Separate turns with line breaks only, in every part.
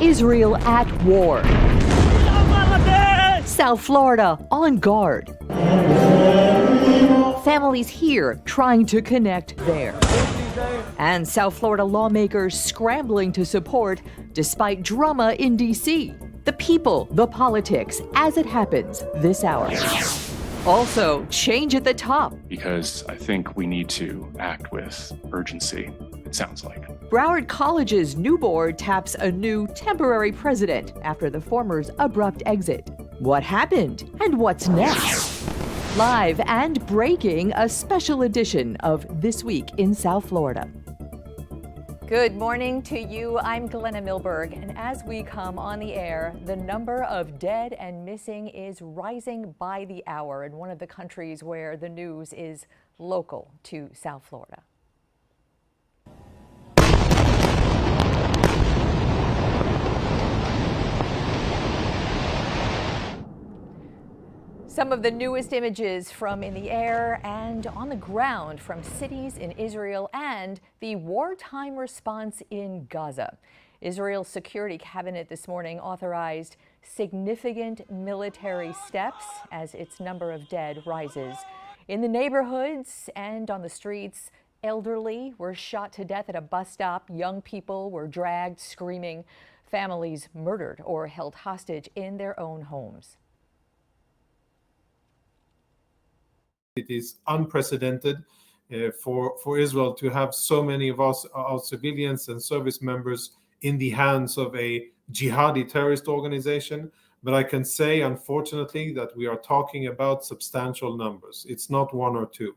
Israel at war. South Florida on guard. Families here trying to connect there. And South Florida lawmakers scrambling to support despite drama in D.C. The people, the politics, as it happens this hour. Also, change at the top.
Because I think we need to act with urgency, it sounds like.
Broward College's new board taps a new temporary president after the former's abrupt exit. What happened and what's next? Live and breaking, a special edition of This Week in South Florida. Good morning to you. I'm Glenna Milberg, and as we come on the air, the number of dead and missing is rising by the hour in one of the countries where the news is local to South Florida. Some of the newest images from in the air and on the ground from cities in Israel and the wartime response in Gaza. Israel's Security Cabinet this morning authorized significant military steps as its number of dead rises. In the neighborhoods and on the streets, elderly were shot to death at a bus stop. Young people were dragged screaming. Families murdered or held hostage in their own homes.
It is unprecedented for Israel to have so many of us, our civilians and service members, in the hands of a jihadi terrorist organization. But I can say, unfortunately, that we are talking about substantial numbers. It's not one or two.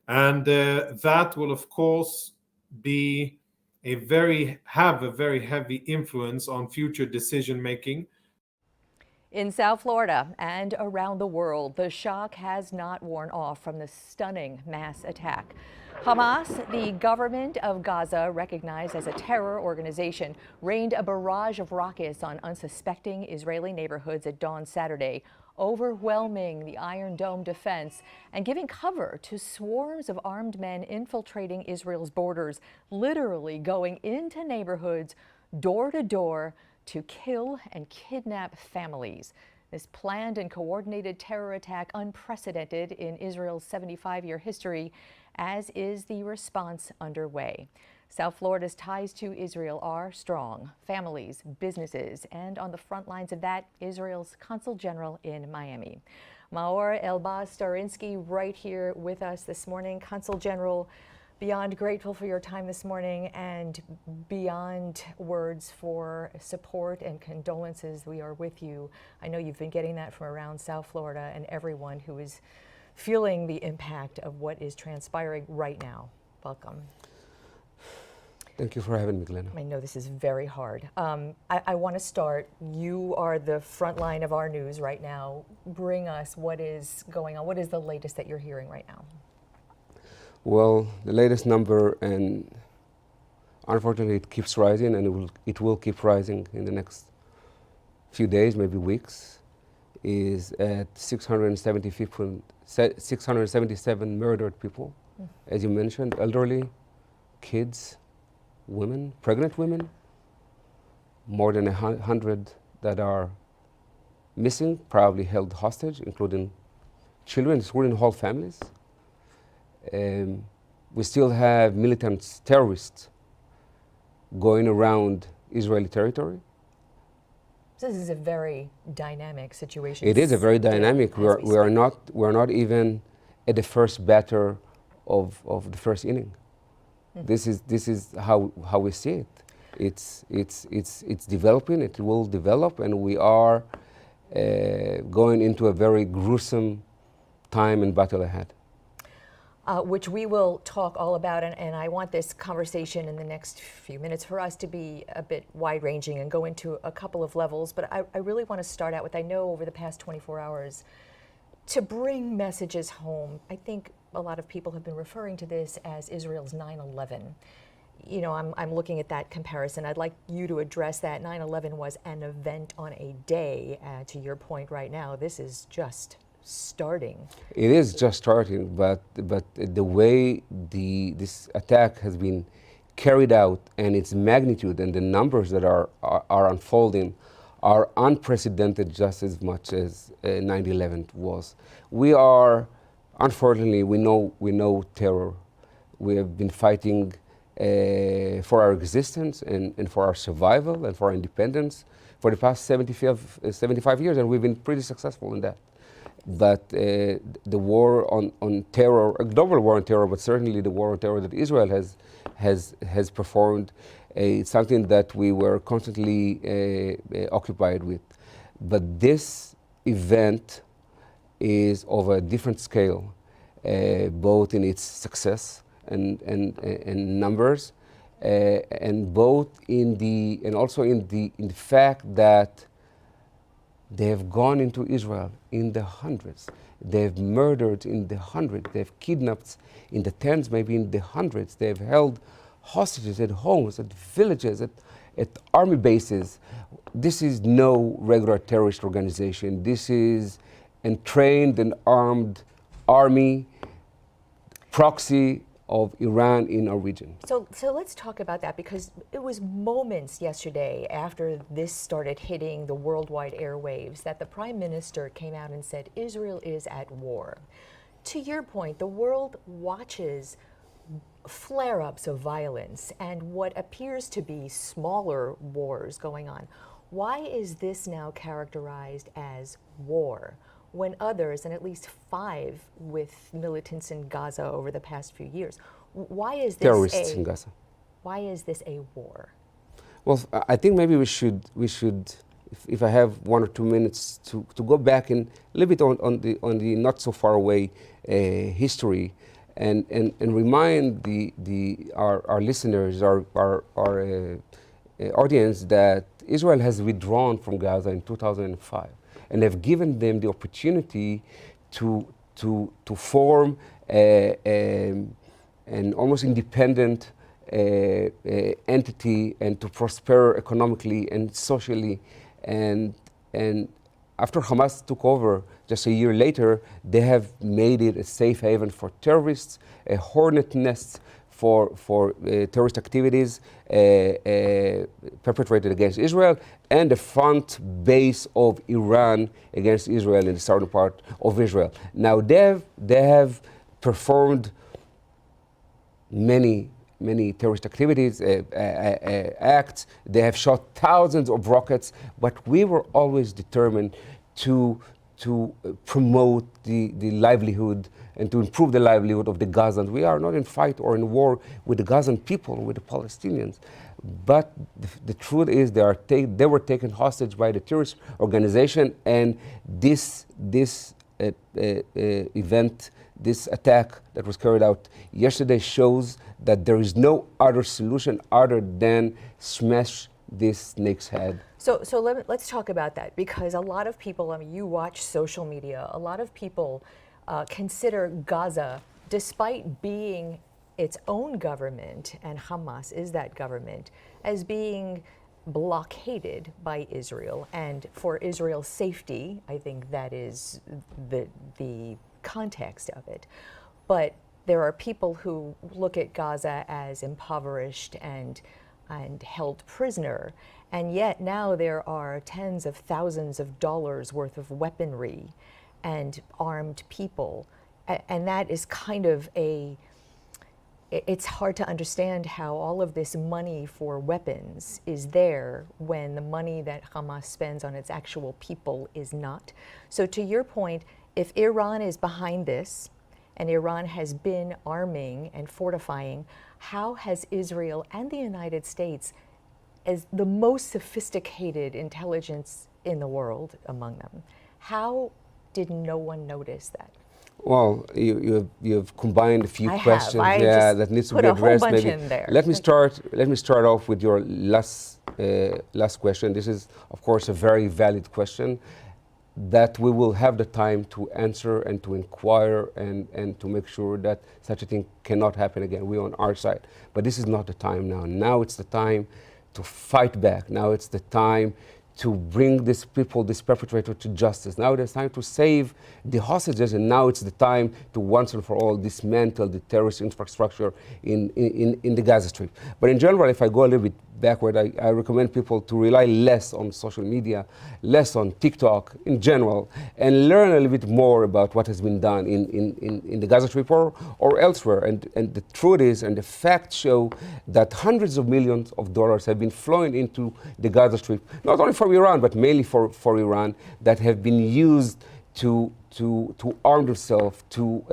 And that will, of course, have a very heavy influence on future decision making.
In South Florida and around the world, the shock has not worn off from the stunning mass attack. Hamas, the government of Gaza, recognized as a terror organization, rained a barrage of rockets on unsuspecting Israeli neighborhoods at dawn Saturday, overwhelming the Iron Dome defense and giving cover to swarms of armed men infiltrating Israel's borders, literally going into neighborhoods door to door to kill and kidnap families. This planned and coordinated terror attack unprecedented in Israel's 75-year history, as is the response underway. South Florida's ties to Israel are strong. Families, businesses, and on the front lines of that, Israel's Consul General in Miami. Maor Elbaz-Starinsky right here with us this morning. Consul General, beyond grateful for your time this morning and beyond words for support and condolences, we are with you. I know you've been getting that from around South Florida and everyone who is feeling the impact of what is transpiring right now. Welcome.
Thank you for having me, Glenna.
I know this is very hard. I want to start. You are the front line of our news right now. Bring us what is going on. What is the latest that you're hearing right now?
Well, the latest number, and unfortunately it keeps rising, and it will keep rising in the next few days, maybe weeks, is at 677 murdered people, as you mentioned, elderly, kids, women, pregnant women, more than 100 that are missing, probably held hostage, including children, including whole families. We still have militant terrorists going around Israeli territory.
So this is a very dynamic situation.
It is a very dynamic. We're not even at the first batter of the first inning. This is how we see it. It's developing. It will develop, and we are going into a very gruesome time and battle ahead.
Which we will talk all about, and I want this conversation in the next few minutes for us to be a bit wide-ranging and go into a couple of levels, but I really want to start out with, I know over the past 24 hours, to bring messages home. I think a lot of people have been referring to this as Israel's 9/11. You know, I'm looking at that comparison. I'd like you to address that. 9/11 was an event on a day. To your point right now, this is just starting.
It is just starting, but the way this attack has been carried out and its magnitude and the numbers that are unfolding are unprecedented just as much as 9/11 was. We are, unfortunately, we know terror. We have been fighting for our existence and for our survival and for our independence for the past 75 years, and we've been pretty successful in that. But the war on terror, a global war on terror, but certainly the war on terror that Israel has performed, it's something that we were constantly occupied with. But this event is of a different scale, both in its success and numbers, and both and also in the fact that they have gone into Israel in the hundreds. They've murdered in the hundreds. They've kidnapped in the tens, maybe in the hundreds. They've held hostages at homes, at villages, at army bases. This is no regular terrorist organization. This is a trained and armed army, proxy of Iran in our region.
So let's talk about that, because it was moments yesterday after this started hitting the worldwide airwaves that the Prime Minister came out and said Israel is at war. To your point, the world watches flare-ups of violence and what appears to be smaller wars going on. Why is this now characterized as war when others, and at least 5 with militants in Gaza over the past few years, why is this
terrorists in Gaza?
Why is this a war?
Well, I think maybe we should, if I have 1 or 2 minutes to go back and a little bit on the not so far away history, and remind our listeners, our audience, that Israel has withdrawn from Gaza in 2005, and have given them the opportunity to form an almost independent entity and to prosper economically and socially. And after Hamas took over just a year later, they have made it a safe haven for terrorists, a hornet nest for terrorist activities perpetrated against Israel, and the front base of Iran against Israel in the southern part of Israel. Now they have performed many terrorist activities, acts. They have shot thousands of rockets, but we were always determined to promote the livelihood and to improve the livelihood of the Gazans. We are not in fight or in war with the Gazan people, with the Palestinians. But the truth is they were taken hostage by the terrorist organization, and this event, this attack that was carried out yesterday, shows that there is no other solution other than smash this snake's head.
So let's talk about that, because a lot of people, I mean, you watch social media, a lot of people consider Gaza, despite being its own government, and Hamas is that government, as being blockaded by Israel. And for Israel's safety, I think that is the context of it. But there are people who look at Gaza as impoverished and held prisoner, and yet now there are tens of thousands of dollars worth of weaponry and armed people, and that is kind of it's hard to understand how all of this money for weapons is there when the money that Hamas spends on its actual people is not. So to your point, if Iran is behind this, and Iran has been arming and fortifying, how has Israel and the United States, as the most sophisticated intelligence in the world among them, how did no one notice that?
Well, you've combined a few questions that needs to
put
be
a whole
addressed.
bunch
Maybe
in there.
Let me start off with your last question. This is, of course, a very valid question that we will have the time to answer and to inquire and to make sure that such a thing cannot happen again. We're on our side. But this is not the time now. Now it's the time to fight back. Now it's the time to bring these people, this perpetrator, to justice. Now it is time to save the hostages, and now it's the time to once and for all dismantle the terrorist infrastructure in the Gaza Strip. But in general, if I go a little bit backward, I recommend people to rely less on social media, less on TikTok in general, and learn a little bit more about what has been done in the Gaza Strip or elsewhere. And the truth is, and the facts show, that hundreds of millions of dollars have been flowing into the Gaza Strip, not only from Iran, but mainly for Iran, that have been used to arm themselves, to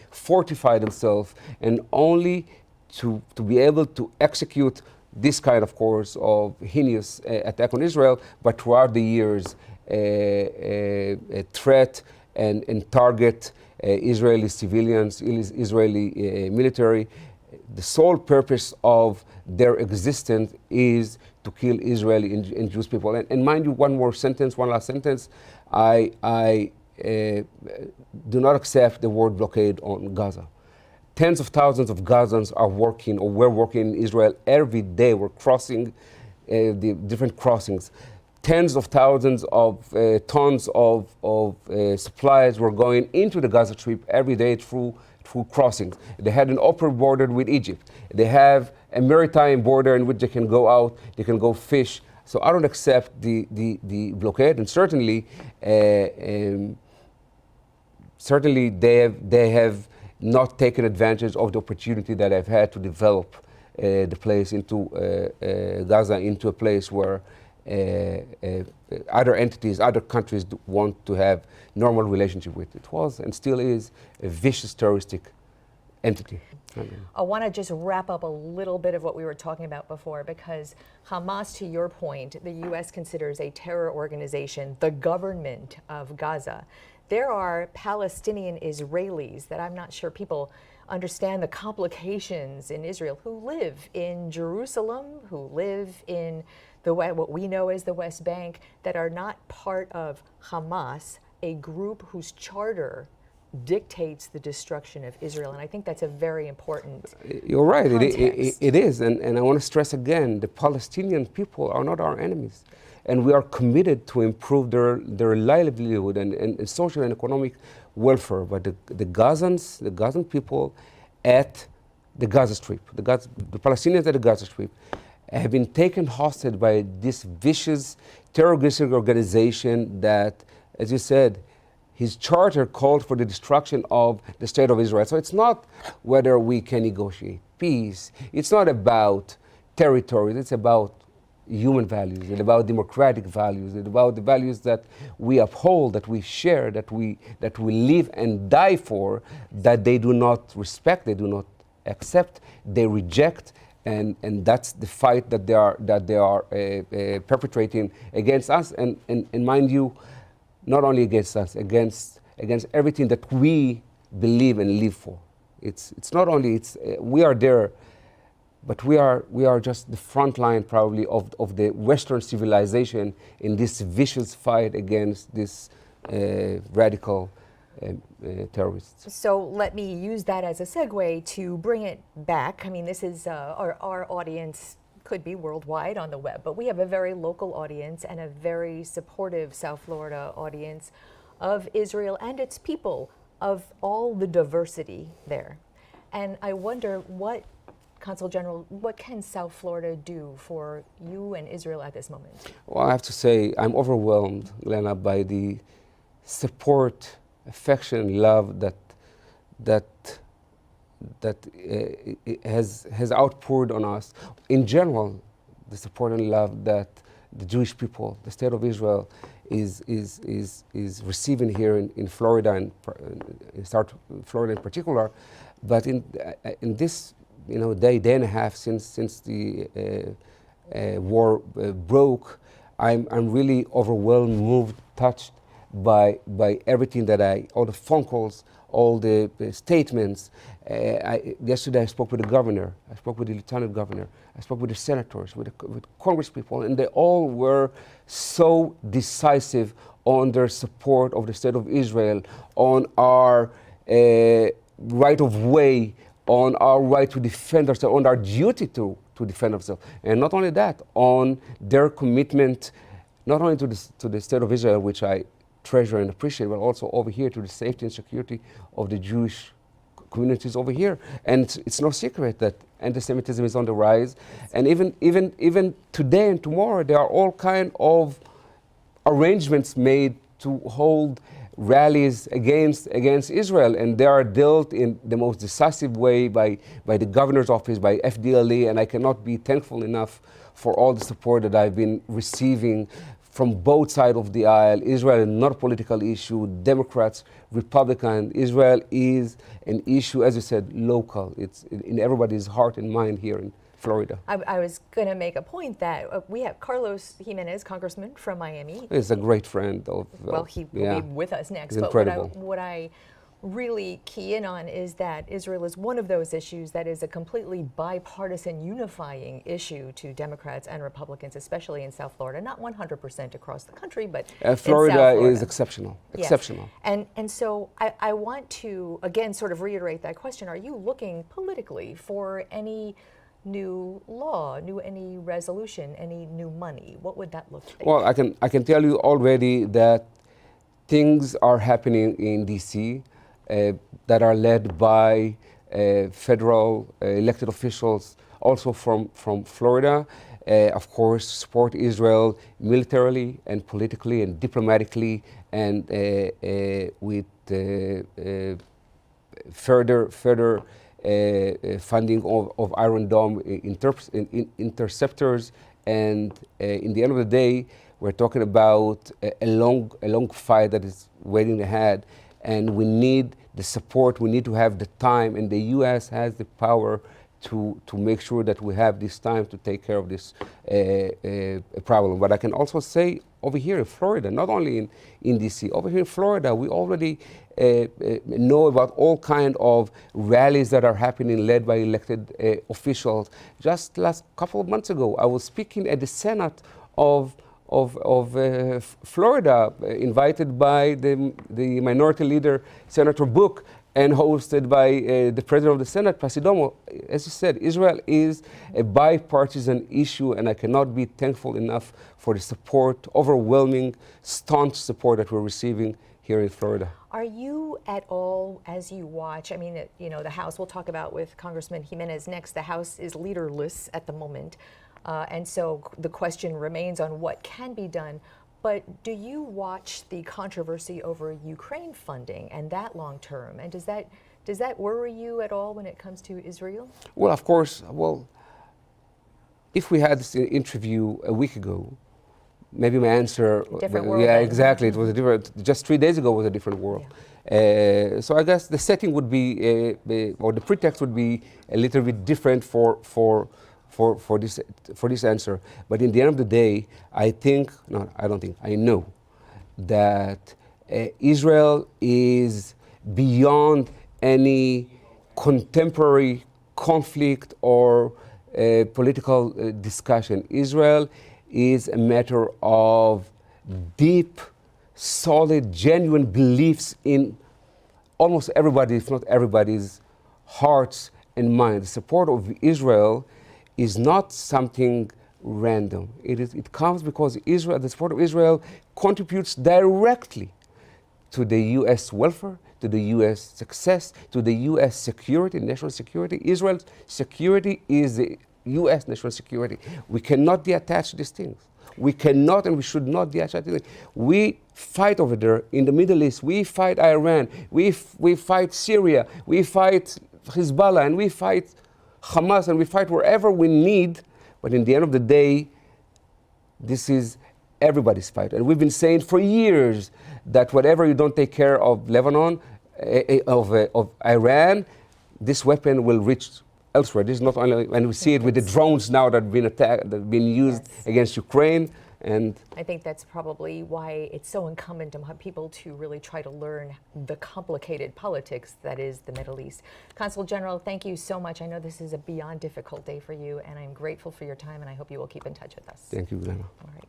fortify themselves, and only to be able to execute this kind of course of heinous attack on Israel, but throughout the years threat and target Israeli civilians, Israeli military. The sole purpose of their existence is to kill Israeli and Jewish people. And mind you, one last sentence. I do not accept the word blockade on Gaza. Tens of thousands of Gazans are working, or were working in Israel every day. We're crossing the different crossings. Tens of thousands of tons of supplies were going into the Gaza Strip every day through crossings. They had an open border with Egypt. They have a maritime border in which they can go out, they can go fish. So I don't accept the blockade, and certainly they have not taken advantage of the opportunity that I've had to develop the place into Gaza into a place where other entities, other countries want to have normal relationship with. It was and still is a vicious terroristic entity.
I want to just wrap up a little bit of what we were talking about before, because Hamas, to your point, the U.S. considers a terror organization, the government of Gaza. There are Palestinian Israelis that I'm not sure people understand the complications in Israel, who live in Jerusalem, who live in what we know as the West Bank, that are not part of Hamas, a group whose charter dictates the destruction of Israel. And I think that's a very important
You're right,
context.
it is. And I want to stress again, the Palestinian people are not our enemies. And we are committed to improve their livelihood and social and economic welfare. But the Gazan people at the Gaza Strip, the Palestinians at the Gaza Strip, have been taken hostage by this vicious terroristic organization that, as you said, his charter called for the destruction of the state of Israel. So it's not whether we can negotiate peace. It's not about territories. It's about human values. It's about democratic values. It's about the values that we uphold, that we share, that we live and die for, that they do not respect, they do not accept, they reject. And that's the fight that they are perpetrating against us, and mind you, not only against us, against everything that we believe and live for. It's not only we are there, but we are just the front line probably of the Western civilization in this vicious fight against this radical terrorists.
So let me use that as a segue to bring it back. I mean, this is our audience could be worldwide on the web, but we have a very local audience and a very supportive South Florida audience of Israel and its people, of all the diversity there. And I wonder, what, Consul General, what can South Florida do for you and Israel at this moment?
Well, I have to say, I'm overwhelmed, Glenna, by the support, affection, love that has outpoured on us. In general, the support and love that the Jewish people, the state of Israel, is receiving here in Florida, and in South Florida in particular. But in this day and a half since the war broke, I'm really overwhelmed, moved, touched by everything all the phone calls, all the statements. Yesterday I spoke with the governor, I spoke with the lieutenant governor, I spoke with the senators, with Congress people, and they all were so decisive on their support of the state of Israel, on our right of way, on our right to defend ourselves, on our duty to defend ourselves. And not only that, on their commitment not only to the state of Israel, which I treasure and appreciate, but also over here to the safety and security of the Jewish communities over here. And it's no secret that anti-Semitism is on the rise. And even today and tomorrow, there are all kind of arrangements made to hold rallies against Israel, and they are dealt in the most decisive way by the governor's office, by FDLE, and I cannot be thankful enough for all the support that I've been receiving from both sides of the aisle. Israel is not a political issue. Democrats, Republican, Israel is an issue, as you said, local. It's in everybody's heart and mind here in Florida.
I was going to make a point that we have Carlos Jimenez, congressman from Miami.
He's a great friend of.
Well, he will be with us next.
He's
but
incredible.
what I really key in on is that Israel is one of those issues that is a completely bipartisan, unifying issue to Democrats and Republicans, especially in South Florida. Not 100% across the country, but
Florida,
in South Florida
is exceptional.
Yes.
Exceptional.
And so I want to again sort of reiterate that question: are you looking politically for any new law, any resolution, any new money? What would that look like?
Well, I can tell you already that things are happening in D.C. That are led by federal elected officials, also from Florida. Of course, support Israel militarily and politically and diplomatically, and with further funding of Iron Dome interceptors. And in the end of the day, we're talking about a long fight that is waiting ahead, and we need the support. We need to have the time, and the U.S. has the power to make sure that we have this time to take care of this problem. But I can also say over here in Florida, not only in D.C., over here in Florida, we already know about all kind of rallies that are happening led by elected officials. Just last couple of months ago, I was speaking at the Senate of Florida, invited by the minority leader, Senator Book, and hosted by the president of the Senate, Presidomo. As you said, Israel is a bipartisan issue, and I cannot be thankful enough for the support, overwhelming, staunch support that we're receiving here in Florida.
Are you at all, as you watch, I mean, the House, we'll talk about with Congressman Jimenez next, the House is leaderless at the moment. And so the question remains on what can be done. But do you watch the controversy over Ukraine funding and that long term? And does that worry you at all when it comes to Israel?
Well, of course. Well, if we had this interview a week ago, maybe my answer.
Different world.
Yeah,
then.
exactly. It was a different. Just 3 days ago was a different world. Yeah. So I guess the setting would be, or the pretext would be a little bit different for this answer. But in the end of the day, I know that Israel is beyond any contemporary conflict or political discussion. Israel is a matter of deep, solid, genuine beliefs in almost everybody, if not everybody's hearts and minds. The support of Israel is not something random. It comes because Israel, the support of Israel contributes directly to the U.S. welfare, to the U.S. success, to the U.S. security, national security. Israel's security is the U.S. national security. We cannot detach these things. We cannot and we should not detach these things. We fight over there in the Middle East. We fight Iran. We fight Syria. We fight Hezbollah, and we fight Hamas, and we fight wherever we need. But in the end of the day, this is everybody's fight. And we've been saying for years that whatever you don't take care of Lebanon, of Iran, this weapon will reach elsewhere. This is not only, and we see it with the drones now that have been attacked, that have been used against Ukraine. And
I think that's probably why it's so incumbent on people to really try to learn the complicated politics that is the Middle East. Consul General, thank you so much. I know this is a beyond difficult day for you, and I'm grateful for your time, and I hope you will keep in touch with us.
Thank you, Glenna.
All right.